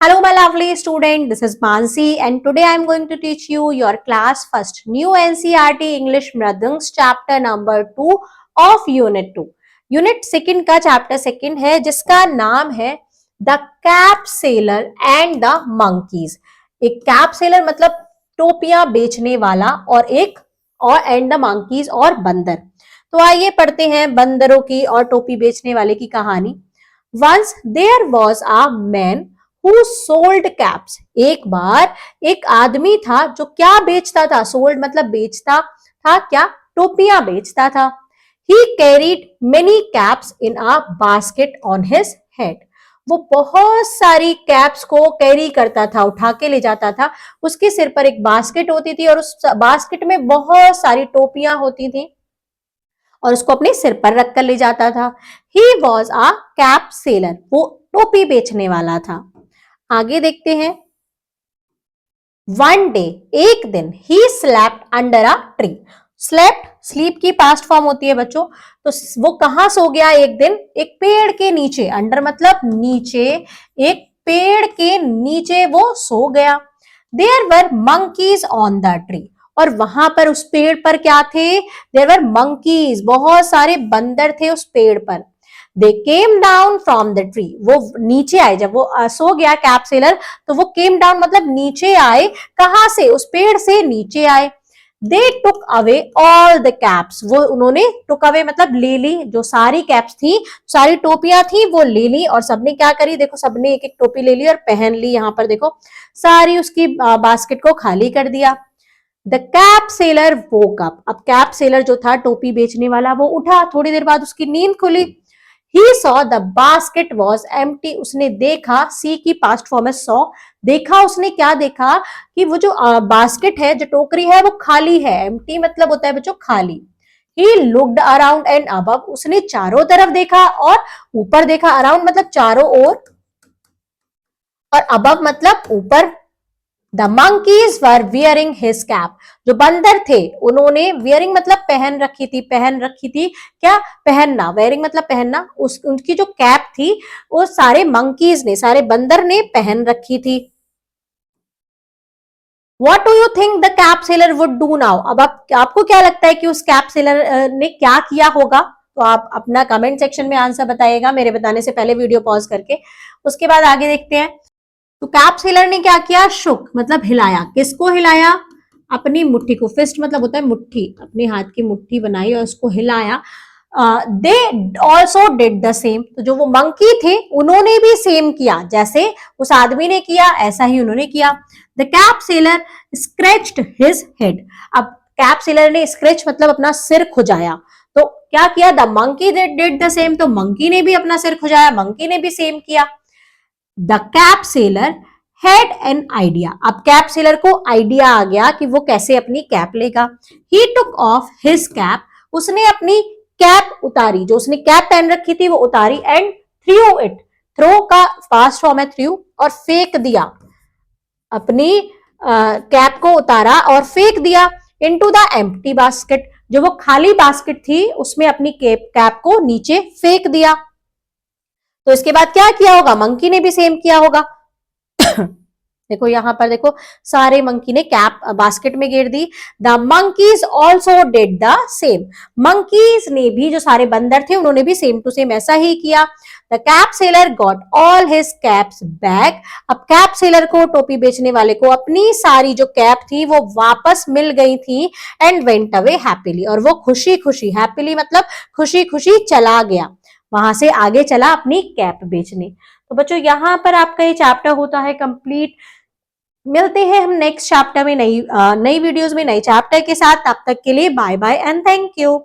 Hello, my lovely student. This is Mansi, and today I am going to teach you your class first new NCERT English Mridang's chapter number 2 of Unit 2. Unit second का chapter second है जिसका नाम है The Cap Sailor and the Monkeys. एक cap seller मतलब टोपियां बेचने वाला और एंड द मंकीज और बंदर. तो आइए पढ़ते हैं बंदरों की और टोपी बेचने वाले की कहानी. Once there was a man who sold caps. एक बार एक आदमी था जो क्या बेचता था. सोल्ड मतलब बेचता था क्या, टोपियां बेचता था. He carried many caps in a basket on his head. वो बहुत सारी कैप्स को कैरी करता था, उठा के ले जाता था. उसके सिर पर एक बास्केट होती थी और उस बास्केट में बहुत सारी टोपियां होती थी और उसको अपने सिर पर रख कर ले जाता था. He was a cap seller. वो टोपी बेचने वाला था. आगे देखते हैं. One day, एक दिन, he slept under a tree. Slept, sleep की पास्ट फॉर्म होती है बच्चों. तो वो कहां सो गया एक दिन? एक पेड़ के नीचे. अंडर मतलब नीचे, एक पेड़ के नीचे वो सो गया. There were monkeys on the tree. और वहां पर उस पेड़ पर क्या थे? There were monkeys. बहुत सारे बंदर थे उस पेड़ पर. They came down from the tree. वो नीचे आए. जब वो सो गया कैप सेलर तो वो came down मतलब नीचे आए. कहां से? उस पेड़ से नीचे आए. They took away all the caps. वो उन्होंने took away मतलब ले ली. जो सारी कैप्स थी, सारी टोपियां थी वो ले ली. और सबने क्या करी? देखो सबने एक एक टोपी ले ली और पहन ली. यहाँ पर देखो सारी उसकी बास्केट को खाली कर दिया. The cap seller woke up. अब कैप सेलर जो था टोपी बेचने वाला वो उठा. थोड़ी देर बाद उसकी नींद खुली. He saw the basket was empty. उसने देखा, see की पास्ट फॉर्म है saw. देखा, उसने क्या देखा कि वो जो बास्केट है, जो टोकरी है वो खाली है. empty मतलब होता है बच्चों खाली. He looked around and above. उसने चारों तरफ देखा और ऊपर देखा. around मतलब चारों ओर और above मतलब ऊपर. The monkeys were wearing his cap. जो बंदर थे उन्होंने wearing मतलब पहन रखी थी क्या? पहनना. wearing मतलब पहनना. उनकी जो कैप थी वो सारे monkeys ने, सारे बंदर ने पहन रखी थी. What do you think the cap seller would do now? अब आपको क्या लगता है कि उस कैप सेलर ने क्या किया होगा? तो आप अपना कमेंट सेक्शन में आंसर बताइएगा मेरे बताने से पहले वीडियो पॉज करके. उसके बाद आगे देखते हैं. तो कैप सेलर ने क्या किया? शुक मतलब हिलाया. किसको हिलाया? अपनी मुट्ठी को. फिस्ट मतलब होता है मुट्ठी. अपने हाथ की मुट्ठी बनाई और उसको हिलाया. They also did the same. तो जो वो मंकी थे उन्होंने भी सेम किया. जैसे उस आदमी ने किया ऐसा ही उन्होंने किया. The cap seller scratched his head. अब कैप सेलर ने स्क्रैच मतलब अपना सिर खुजाया. तो क्या किया? The monkey did the same. तो मंकी ने भी अपना सिर खुजाया, मंकी ने भी सेम किया. The cap sailor had an idea. अब कैप सेलर को आइडिया आ गया कि वो कैसे अपनी कैप लेगा. He took off his cap. उसने अपनी कैप उतारी. जो उसने कैप पहन रखी थी वो उतारी. And threw it. थ्रो का पास्ट फॉर्म है थ्रू और फेंक दिया. अपनी कैप को उतारा और फेंक दिया. into the empty basket. जो वो खाली बास्केट थी उसमें अपनी कैप को नीचे फेंक दिया. तो इसके बाद क्या किया होगा? मंकी ने भी सेम किया होगा. देखो यहां पर देखो सारे मंकी ने कैप बास्केट में गिर दी. The monkeys also did the same. Monkeys ने भी, जो सारे बंदर थे उन्होंने भी सेम टू सेम ऐसा ही किया. The cap seller got all his caps back. अब कैप सेलर को, टोपी बेचने वाले को, अपनी सारी जो कैप थी वो वापस मिल गई थी. And went away happily. और वो खुशी खुशी, हैप्पीली मतलब खुशी खुशी चला गया. वहां से आगे चला अपनी कैप बेचने. तो बच्चों यहां पर आपका ये चैप्टर होता है कंप्लीट. मिलते हैं हम नेक्स्ट चैप्टर में नई वीडियोस में नए चैप्टर के साथ. तब तक के लिए bye bye and thank you.